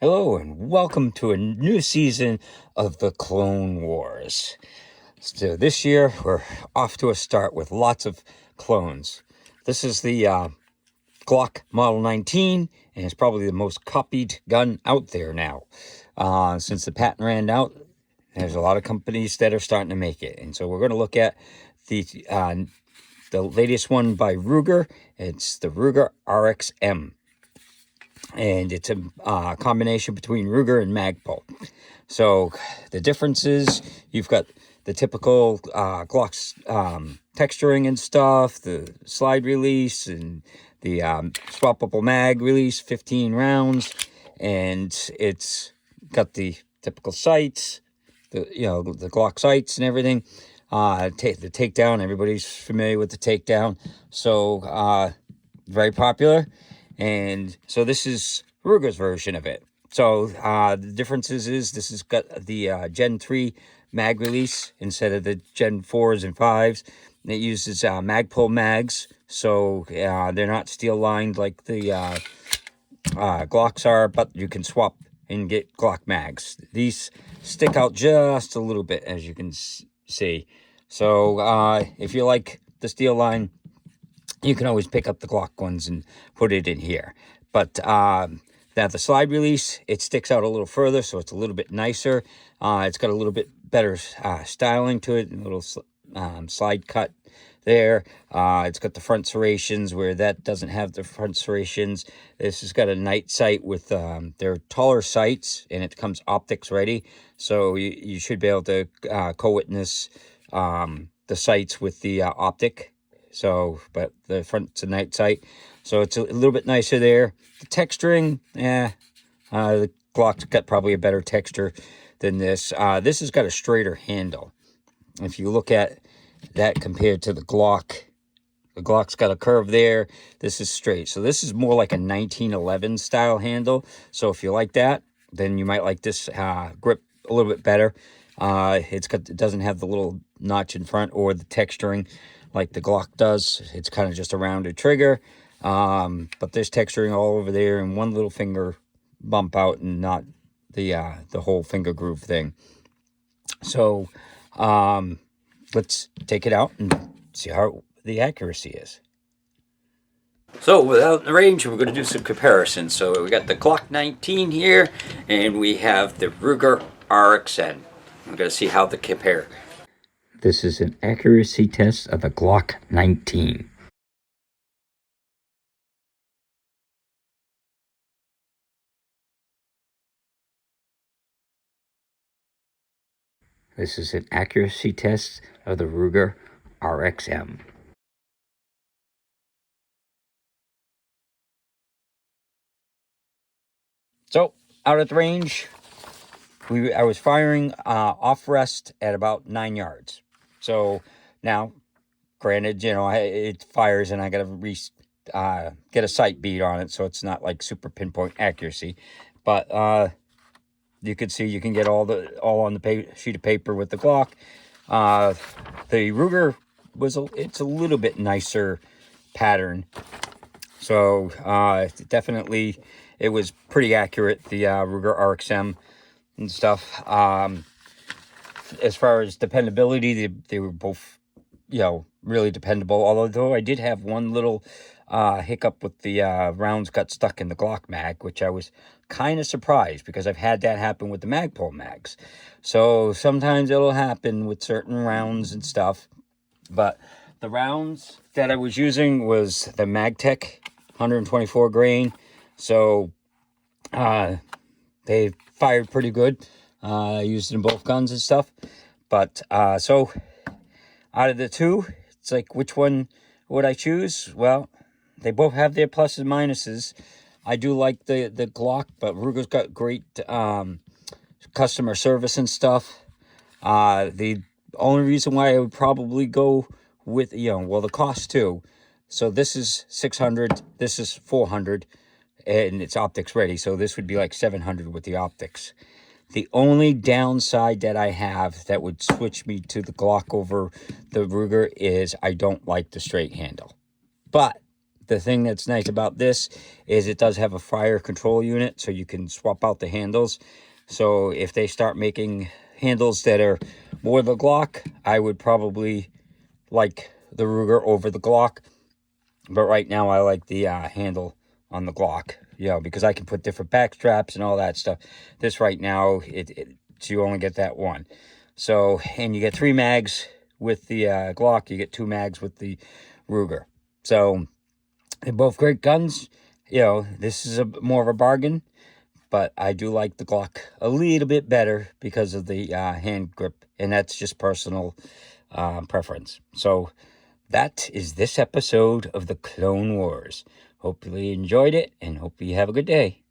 Hello and welcome to a new season of the Clone Wars. So this year we're off to a start with lots of clones. This is the Glock Model 19 and it's probably the most copied gun out there now. Since the patent ran out, there's a lot of companies that are starting to make it. And so we're going to look at the latest one by Ruger. It's the Ruger RXM. And it's a combination between Ruger and Magpul. So the difference is you've got the typical Glock's texturing and stuff, the slide release, and the swappable mag release, 15 rounds, and it's got the typical sights, the Glock sights and everything. The takedown, everybody's familiar with the takedown, so very popular. And so this is Ruger's version of it. So the differences is this has got the Gen 3 mag release instead of the Gen 4s and 5s. It uses Magpul mags, so they're not steel lined like the Glocks are, but you can swap and get Glock mags. These stick out just a little bit, as you can see. So if you like the steel line, you can always pick up the Glock ones and put it in here. But now the slide release, it sticks out a little further, so it's a little bit nicer. It's got a little bit better styling to it, a little slide cut there. It's got the front serrations where that doesn't have the front serrations. This has got a night sight with their taller sights, and it comes optics ready. So you should be able to co-witness the sights with the optic. So, but the front's a night sight, so it's a little bit nicer there. The texturing, the Glock's got probably a better texture than this. This has got a straighter handle. If you look at that compared to the Glock's got a curve there. This is straight. So this is more like a 1911 style handle. So if you like that, then you might like this grip a little bit better. It doesn't have the little notch in front or the texturing like the Glock does. It's kind of just a rounded trigger, but there's texturing all over there and one little finger bump out and not the whole finger groove thing. So let's take it out and see how the accuracy is. So without the range, we're going to do some comparisons. So we got the Glock 19 here, and we have the Ruger RXM. We're going to see how they compare. This is an accuracy test of the Glock 19. This is an accuracy test of the Ruger RXM. So, out at the range, I was firing off rest at about 9 yards. So now, granted, it fires and I got to get a sight bead on it, so it's not like super pinpoint accuracy. But you can see you can get all on the sheet of paper with the Glock. The Ruger it's a little bit nicer pattern. So definitely it was pretty accurate, the Ruger RXM and stuff. As far as dependability, they were both, really dependable. Although I did have one little hiccup with the rounds got stuck in the Glock mag, which I was kind of surprised because I've had that happen with the Magpul mags. So sometimes it'll happen with certain rounds and stuff. But the rounds that I was using was the Magtech 124 grain. So they fired pretty good. I used it in both guns and stuff. But so out of the two, it's like, which one would I choose? Well, they both have their pluses and minuses. I do like the Glock, but Ruger's got great customer service and stuff. The only reason why I would probably go with, the cost too. So this is 600, this is 400, and it's optics ready. So this would be like 700 with the optics. The only downside that I have that would switch me to the Glock over the Ruger is I don't like the straight handle. But the thing that's nice about this is it does have a fire control unit, so you can swap out the handles. So if they start making handles that are more the Glock, I would probably like the Ruger over the Glock. But right now I like the handle on the Glock, because I can put different back straps and all that stuff. This right now, you only get that one. So, and you get 3 mags with the Glock, you get 2 mags with the Ruger. So, they're both great guns. This is more of a bargain, but I do like the Glock a little bit better because of the hand grip, and that's just personal preference. So, that is this episode of the Clone Wars. Hopefully you enjoyed it, and hope you have a good day.